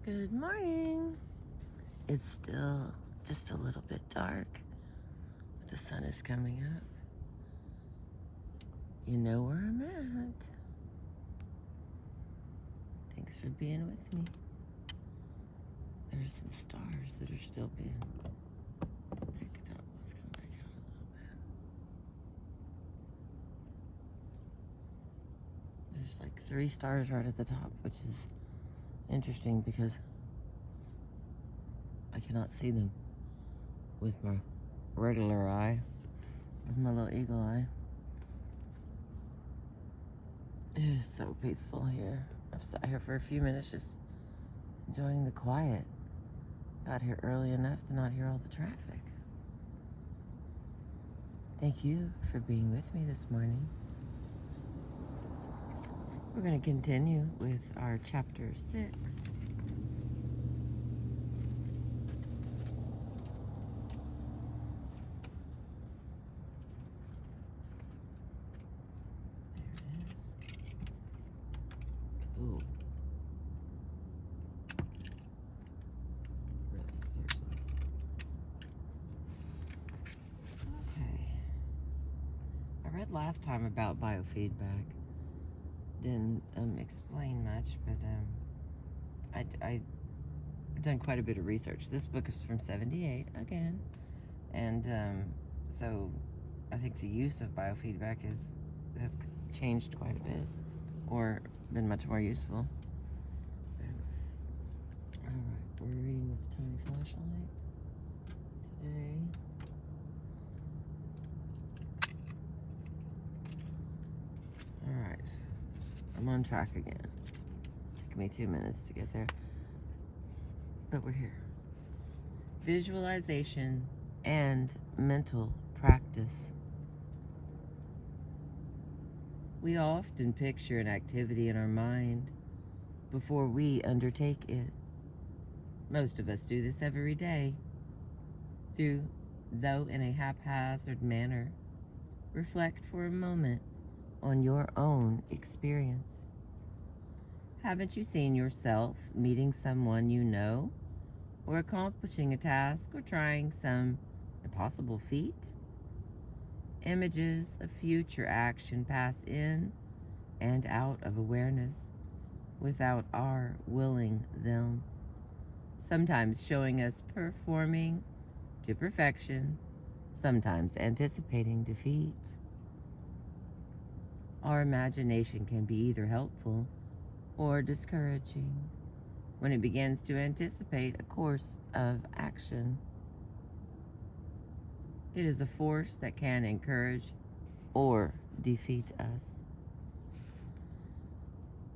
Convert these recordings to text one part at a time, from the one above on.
Good morning. It's still just a little bit dark, but the sun is coming up. You know where I'm at. Thanks for being with me. There's some stars that are still being picked up. Let's come back out a little bit. There's like 3 stars right at the top, which is interesting because I cannot see them with my regular eye, with my little eagle eye. It is so peaceful here. I've sat here for a few minutes just enjoying the quiet. Got here early enough to not hear all the traffic. Thank you for being with me this morning. We're going to continue with our chapter 6. There it is. Cool. Really, seriously. Okay. I read last time about biofeedback. Didn't explain much, but I've done quite a bit of research. This book is from '78 again, and so I think the use of biofeedback has changed quite a bit, or been much more useful. All right, we're reading with a tiny flashlight today. All right. I'm on track again. Took me 2 minutes to get there, but we're here. Visualization and mental practice. We often picture an activity in our mind before we undertake it. Most of us do this every day, though in a haphazard manner. Reflect for a moment on your own experience. Haven't you seen yourself meeting someone you know, or accomplishing a task, or trying some impossible feat? Images of future action pass in and out of awareness without our willing them, sometimes showing us performing to perfection, sometimes anticipating defeat. Our imagination can be either helpful or discouraging when it begins to anticipate a course of action. It is a force that can encourage or defeat us.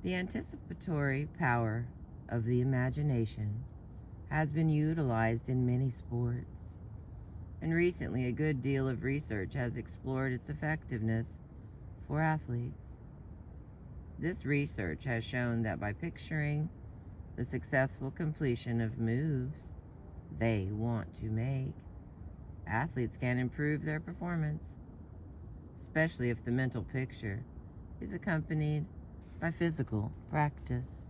The anticipatory power of the imagination has been utilized in many sports, and recently a good deal of research has explored its effectiveness for athletes. This research has shown that by picturing the successful completion of moves they want to make, athletes can improve their performance, especially if the mental picture is accompanied by physical practice.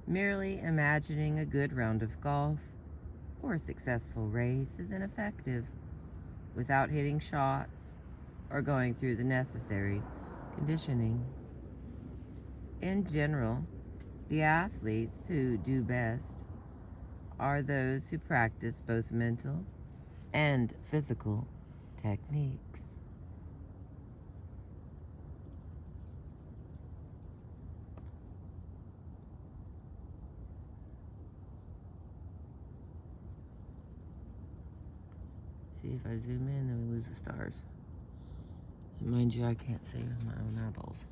Merely imagining a good round of golf or a successful race is ineffective without hitting shots or going through the necessary conditioning. In general, the athletes who do best are those who practice both mental and physical techniques. See, if I zoom in, then we lose the stars. And mind you, I can't see with my own eyeballs.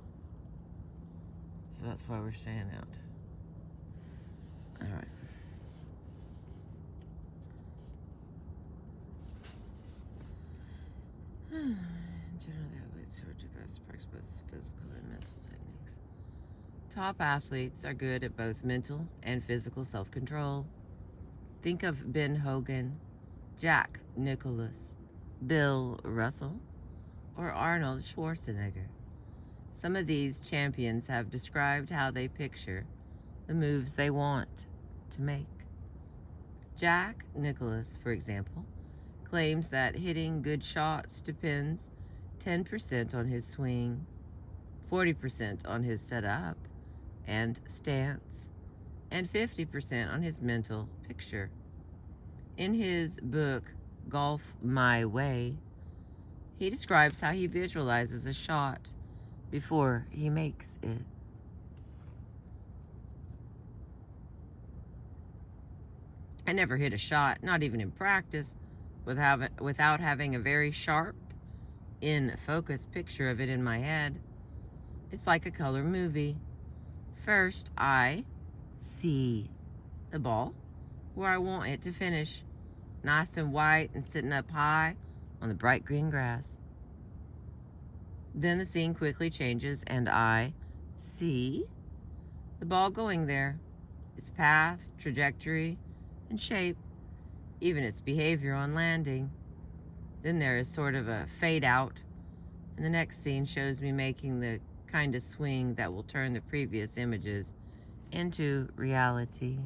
So that's why we're staying out. All right. Generally, athletes who are do best practice both physical and mental techniques. Top athletes are good at both mental and physical self-control. Think of Ben Hogan, Jack Nicklaus, Bill Russell, or Arnold Schwarzenegger. Some of these champions have described how they picture the moves they want to make. Jack Nicklaus, for example, claims that hitting good shots depends 10% on his swing, 40% on his setup and stance, and 50% on his mental picture. In his book, Golf My Way, he describes how he visualizes a shot before he makes it. I never hit a shot, not even in practice, without having a very sharp, in-focus picture of it in my head. It's like a color movie. First, I see the ball where I want it to finish, nice and white and sitting up high on the bright green grass. Then the scene quickly changes and I see the ball going there, its path, trajectory, and shape, even its behavior on landing. Then there is sort of a fade out, and the next scene shows me making the kind of swing that will turn the previous images into reality.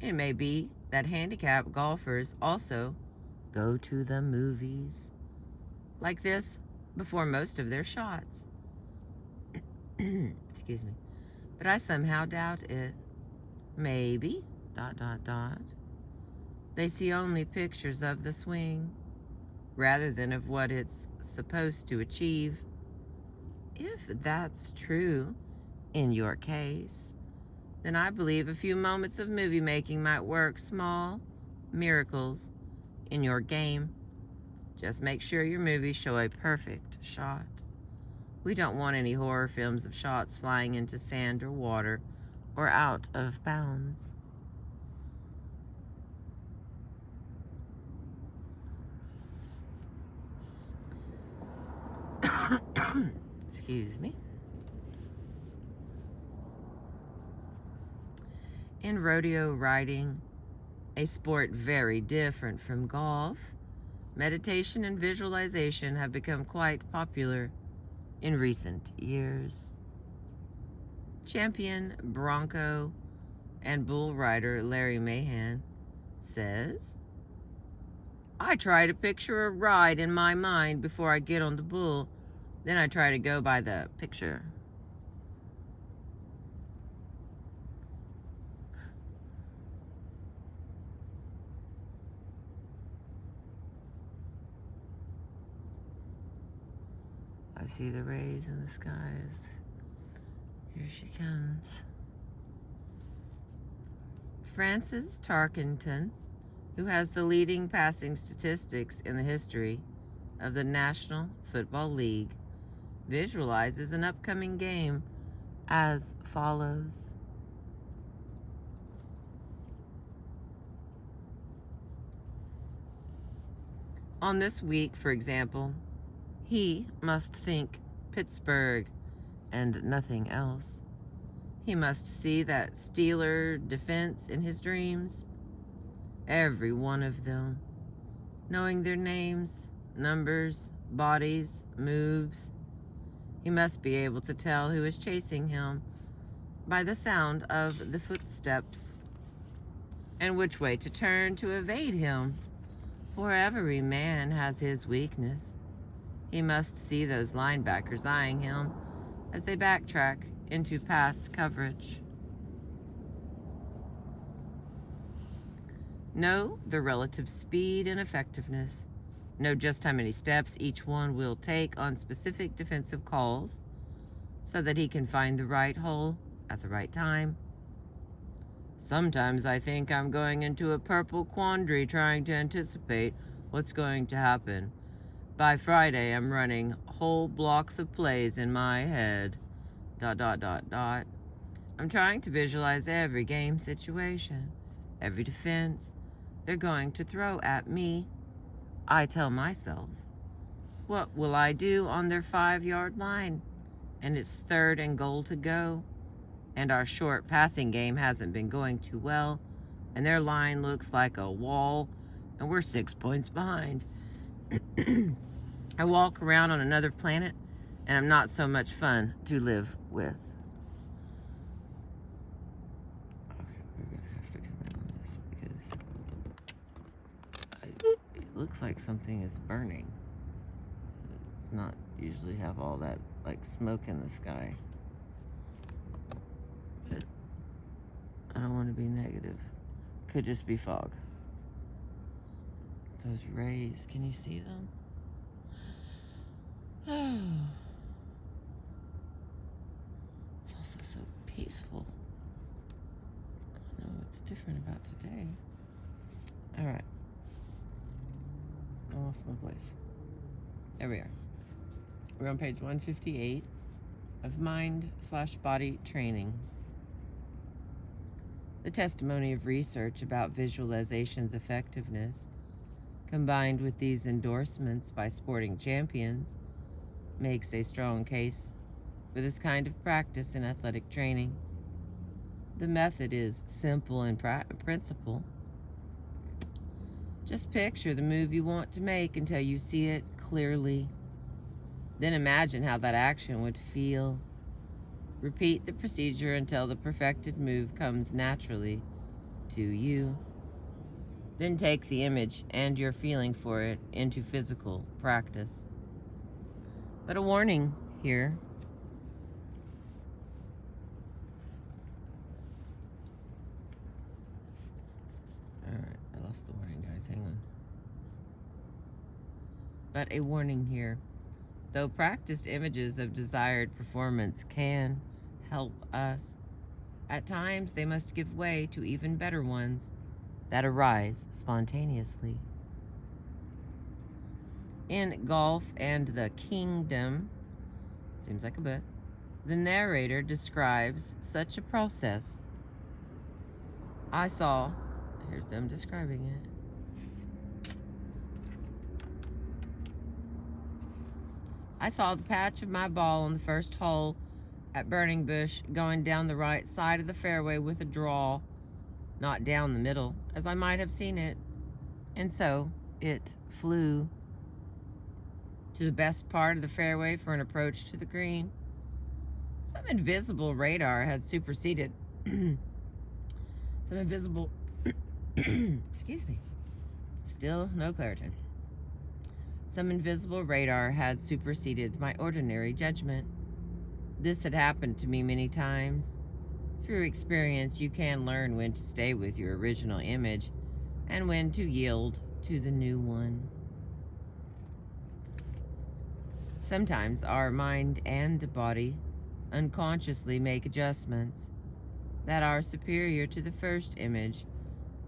It may be that handicapped golfers also go to the movies like this before most of their shots. Excuse me. But I somehow doubt it. Maybe, ... they see only pictures of the swing rather than of what it's supposed to achieve. If that's true in your case, then I believe a few moments of movie making might work small miracles in your game. Just make sure your movies show a perfect shot. We don't want any horror films of shots flying into sand or water or out of bounds. Excuse me. In rodeo riding, a sport very different from golf, meditation and visualization have become quite popular in recent years. Champion bronco and bull rider Larry Mahan says, I try to picture a ride in my mind before I get on the bull. Then I try to go by the picture. I see the rays in the skies. Here she comes. Francis Tarkenton, who has the leading passing statistics in the history of the National Football League, visualizes an upcoming game as follows. On this week, for example, he must think Pittsburgh and nothing else. He must see that Steeler defense in his dreams, every one of them, knowing their names, numbers, bodies, moves. He must be able to tell who is chasing him by the sound of the footsteps and which way to turn to evade him, for every man has his weakness. He must see those linebackers eyeing him as they backtrack into pass coverage. Know the relative speed and effectiveness. Know just how many steps each one will take on specific defensive calls so that he can find the right hole at the right time. Sometimes I think I'm going into a purple quandary trying to anticipate what's going to happen. By Friday, I'm running whole blocks of plays in my head. ... I'm trying to visualize every game situation, every defense they're going to throw at me. I tell myself, what will I do on their 5-yard line? And it's 3rd and goal to go. And our short passing game hasn't been going too well. And their line looks like a wall. And we're 6 points behind. I walk around on another planet. And I'm not so much fun to live with. looks like something is burning. It's not usually have all that like smoke in the sky. But I don't want to be negative. Could just be fog. Those rays, can you see them? Oh. It's also so peaceful. I don't know what's different about today. All right. I lost my place. There we are. We're on page 158 of Mind/Body Training. The testimony of research about visualization's effectiveness, combined with these endorsements by sporting champions, makes a strong case for this kind of practice in athletic training. The method is simple in principle. Just picture the move you want to make until you see it clearly. Then imagine how that action would feel. Repeat the procedure until the perfected move comes naturally to you. Then take the image and your feeling for it into physical practice. But a warning here. Alright, I lost the warning, guys. Hang on. But a warning here. Though practiced images of desired performance can help us, at times they must give way to even better ones that arise spontaneously. In Golf and the Kingdom, seems like a bit, the narrator describes such a process. Here's them describing it. I saw the patch of my ball on the first hole at Burning Bush going down the right side of the fairway with a draw, not down the middle, as I might have seen it. And so it flew to the best part of the fairway for an approach to the green. Some invisible radar had superseded. Excuse me. Still no Claritin. Some invisible radar had superseded my ordinary judgment. This had happened to me many times. Through experience, you can learn when to stay with your original image and when to yield to the new one. Sometimes our mind and body unconsciously make adjustments that are superior to the first image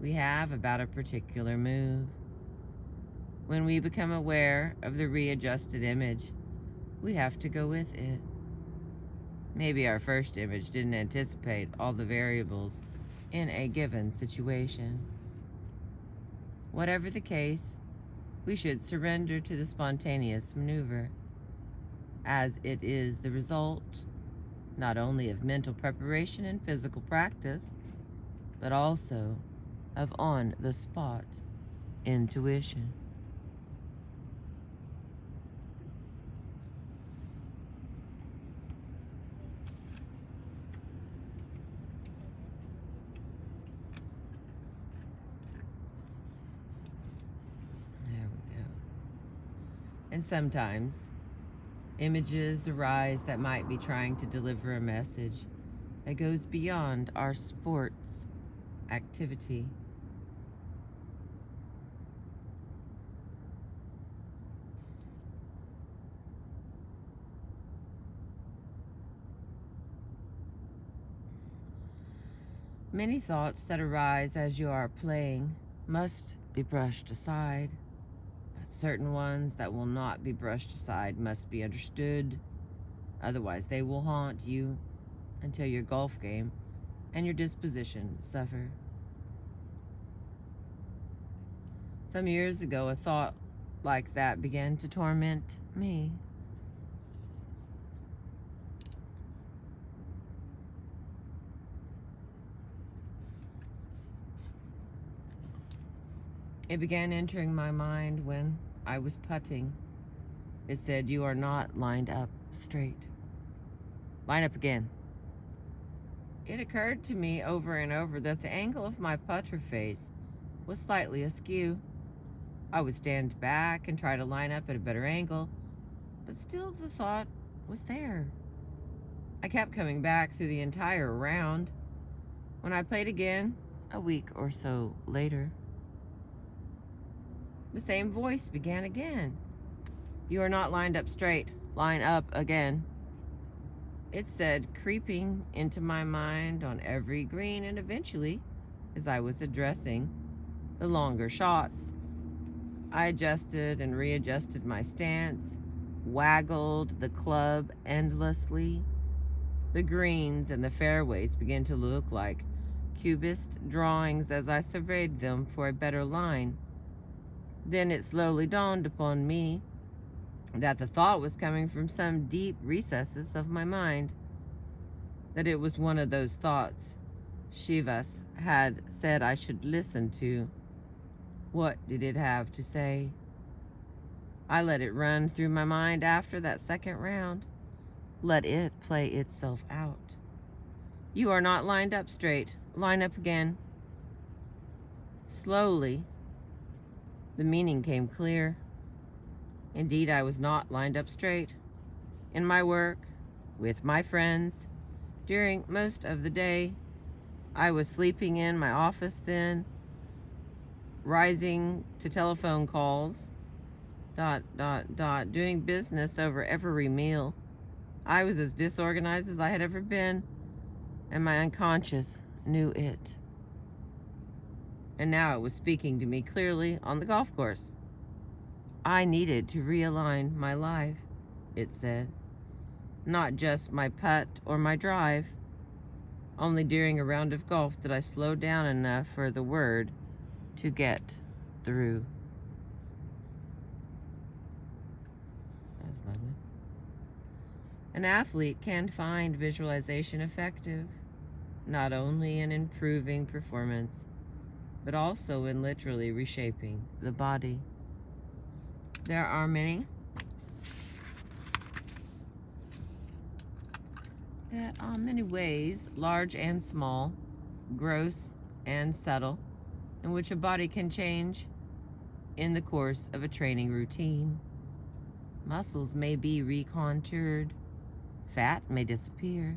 we have about a particular move. When we become aware of the readjusted image, we have to go with it. Maybe our first image didn't anticipate all the variables in a given situation. Whatever the case, we should surrender to the spontaneous maneuver, as it is the result not only of mental preparation and physical practice, but also of on-the-spot intuition. There we go. And sometimes images arise that might be trying to deliver a message that goes beyond our sports activity. Many thoughts that arise as you are playing must be brushed aside, but certain ones that will not be brushed aside must be understood. Otherwise, they will haunt you until your golf game and your disposition suffer. Some years ago, a thought like that began to torment me. It began entering my mind when I was putting. It said, "You are not lined up straight. Line up again." It occurred to me over and over that the angle of my putter face was slightly askew. I would stand back and try to line up at a better angle, but still the thought was there. I kept coming back through the entire round. When I played again, a week or so later, the same voice began again. "You are not lined up straight. Line up again." It said, creeping into my mind on every green, and eventually, as I was addressing the longer shots, I adjusted and readjusted my stance, waggled the club endlessly. The greens and the fairways began to look like cubist drawings as I surveyed them for a better line. Then it slowly dawned upon me that the thought was coming from some deep recesses of my mind, that it was one of those thoughts Shivas had said I should listen to. What did it have to say? I let it run through my mind after that second round. Let it play itself out. "You are not lined up straight. Line up again." Slowly, the meaning came clear. Indeed, I was not lined up straight. In my work, with my friends, during most of the day, I was sleeping in my office then, rising to telephone calls, doing business over every meal. I was as disorganized as I had ever been, and my unconscious knew it. And now it was speaking to me clearly on the golf course. I needed to realign my life, it said. Not just my putt or my drive. Only during a round of golf did I slow down enough for the word to get through. That's lovely. An athlete can find visualization effective, not only in improving performance, but also in literally reshaping the body. There are many ways, large and small, gross and subtle, in which a body can change in the course of a training routine. Muscles may be recontoured, fat may disappear,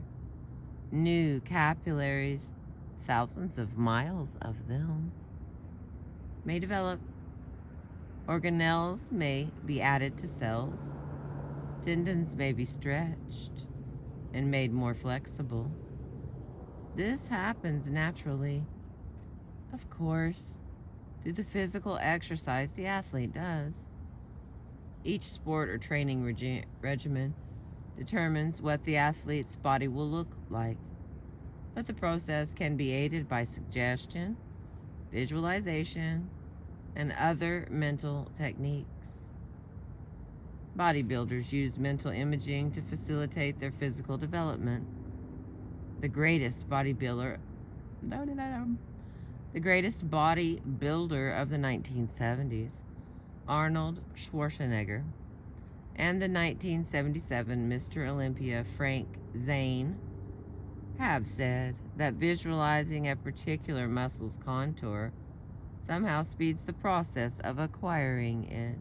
new capillaries, thousands of miles of them, may develop. Organelles may be added to cells. Tendons may be stretched and made more flexible. This happens naturally, of course, through the physical exercise the athlete does. Each sport or training regimen determines what the athlete's body will look like, but the process can be aided by suggestion, visualization, and other mental techniques. Bodybuilders use mental imaging to facilitate their physical development. The greatest bodybuilder of the 1970s, Arnold Schwarzenegger, and the 1977 Mr. Olympia, Frank Zane, have said that visualizing a particular muscle's contour somehow speeds the process of acquiring it.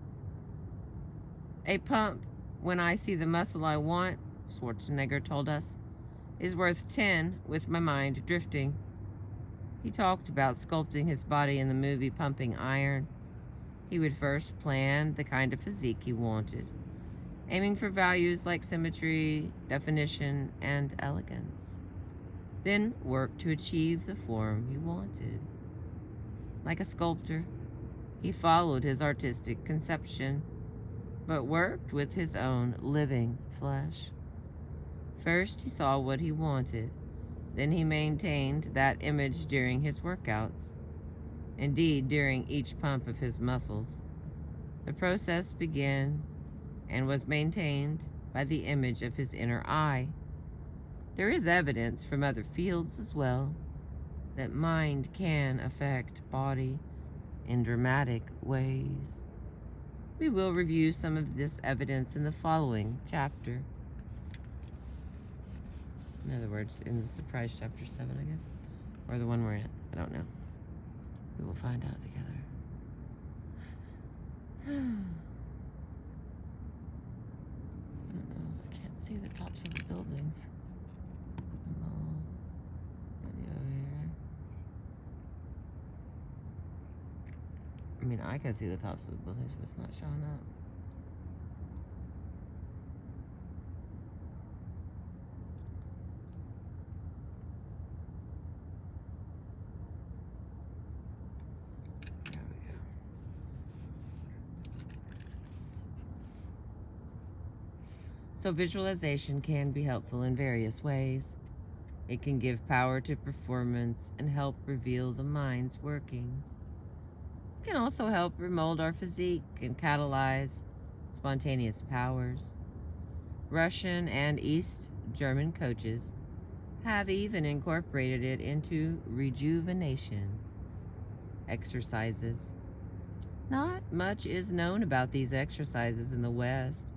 A pump when I see the muscle I want, Schwarzenegger told us, is worth 10 with my mind drifting. He talked about sculpting his body in the movie Pumping Iron. He would first plan the kind of physique he wanted, aiming for values like symmetry, definition, and elegance. Then work to achieve the form he wanted. Like a sculptor, he followed his artistic conception, but worked with his own living flesh. First, he saw what he wanted. Then he maintained that image during his workouts. Indeed, during each pump of his muscles. The process began and was maintained by the image of his inner eye. There is evidence from other fields as well that mind can affect body in dramatic ways. We will review some of this evidence in the following chapter. In other words, in the surprise chapter 7, I guess, or the one we're in. I don't know. We will find out together. I can't see the tops of the buildings. Video here. I mean, I can see the tops of the buildings, but it's not showing up. There we go. So visualization can be helpful in various ways. It can give power to performance and help reveal the mind's workings. It can also help remold our physique and catalyze spontaneous powers. Russian and East German coaches have even incorporated it into rejuvenation exercises. Not much is known about these exercises in the West,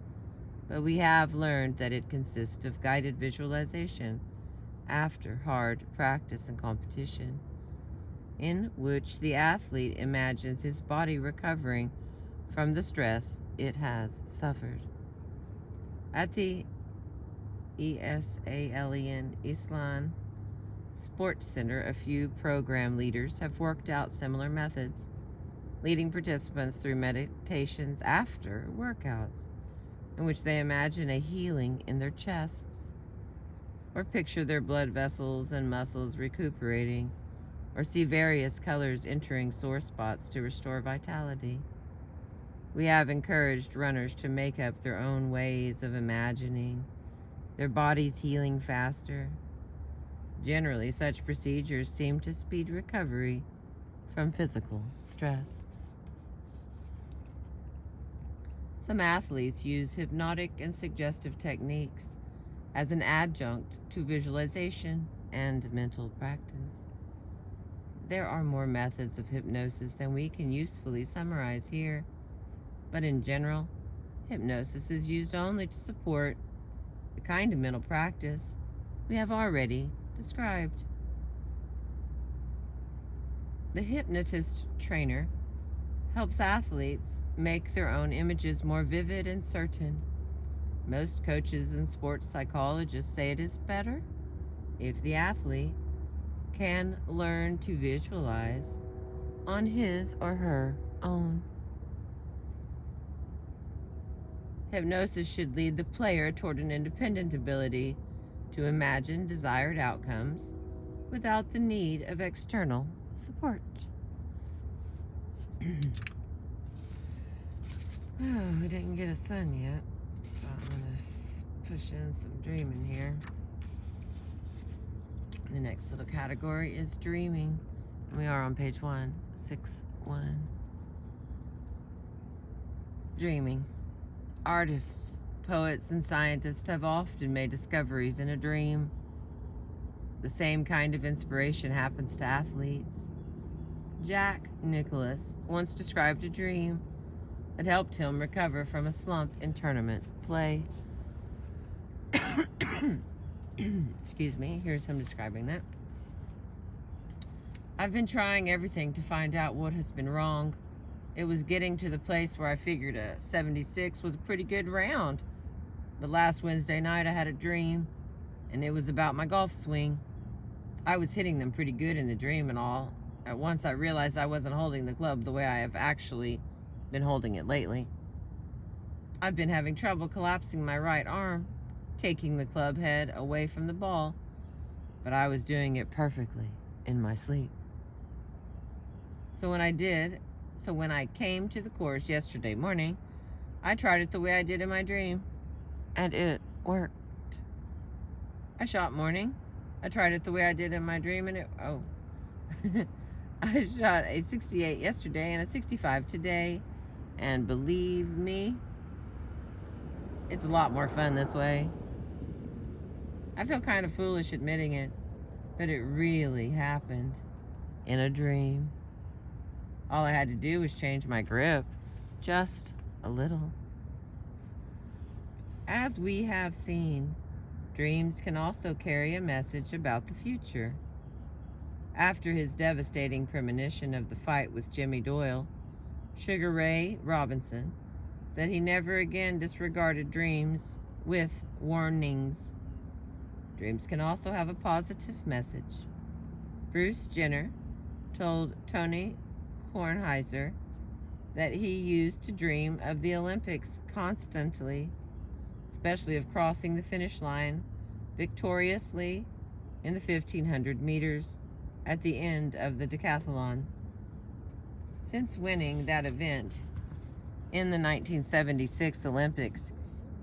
but we have learned that it consists of guided visualization after hard practice and competition, in which the athlete imagines his body recovering from the stress it has suffered. At the ESALEN Islan Sports Center, a few program leaders have worked out similar methods, leading participants through meditations after workouts, in which they imagine a healing in their chests, or picture their blood vessels and muscles recuperating, or see various colors entering sore spots to restore vitality. We have encouraged runners to make up their own ways of imagining their bodies healing faster. Generally, such procedures seem to speed recovery from physical stress. Some athletes use hypnotic and suggestive techniques as an adjunct to visualization and mental practice. There are more methods of hypnosis than we can usefully summarize here, but in general, hypnosis is used only to support the kind of mental practice we have already described. The hypnotist trainer helps athletes make their own images more vivid and certain. Most coaches and sports psychologists say it is better if the athlete can learn to visualize on his or her own. Hypnosis should lead the player toward an independent ability to imagine desired outcomes without the need of external support. Oh, we didn't get a sun yet, so I'm going to push in some dreaming here. The next little category is dreaming. We are on page 161. Dreaming. Artists, poets, and scientists have often made discoveries in a dream. The same kind of inspiration happens to athletes. Jack Nicklaus once described a dream that helped him recover from a slump in tournament play. Excuse me, here's him describing that. I've been trying everything to find out what has been wrong. It was getting to the place where I figured a 76 was a pretty good round. But last Wednesday night I had a dream, and it was about my golf swing. I was hitting them pretty good in the dream and all. At once I realized I wasn't holding the club the way I have actually been holding it lately. I've been having trouble collapsing my right arm, taking the club head away from the ball, but I was doing it perfectly in my sleep. So when I came to the course yesterday morning, I tried it the way I did in my dream, and it worked. I shot morning. I tried it the way I did in my dream, and I shot a 68 yesterday and a 65 today, and believe me, it's a lot more fun this way. I feel kind of foolish admitting it, but it really happened in a dream. All I had to do was change my grip, just a little. As we have seen, dreams can also carry a message about the future. After his devastating premonition of the fight with Jimmy Doyle, Sugar Ray Robinson said he never again disregarded dreams with warnings. Dreams can also have a positive message. Bruce Jenner told Tony Kornheiser that he used to dream of the Olympics constantly, especially of crossing the finish line victoriously in the 1500 meters at the end of the decathlon. Since winning that event in the 1976 Olympics,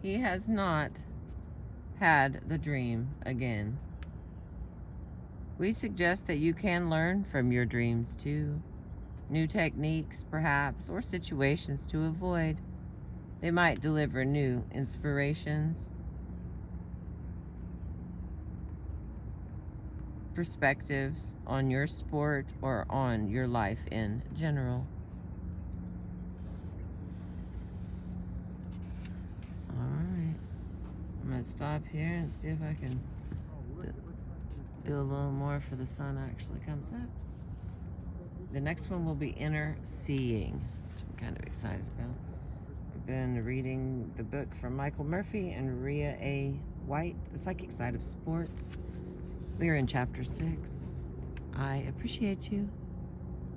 he has not had the dream again. We suggest that you can learn from your dreams too. New techniques, perhaps, or situations to avoid. They might deliver new inspirations, perspectives on your sport or on your life in general. All right, I'm gonna stop here and see if I can do a little more for the sun actually comes up. The next one will be Inner Seeing, which I'm kind of excited about. I've been reading the book from Michael Murphy and Rhea A. White, The Psychic Side of Sports. We are in chapter 6. I appreciate you.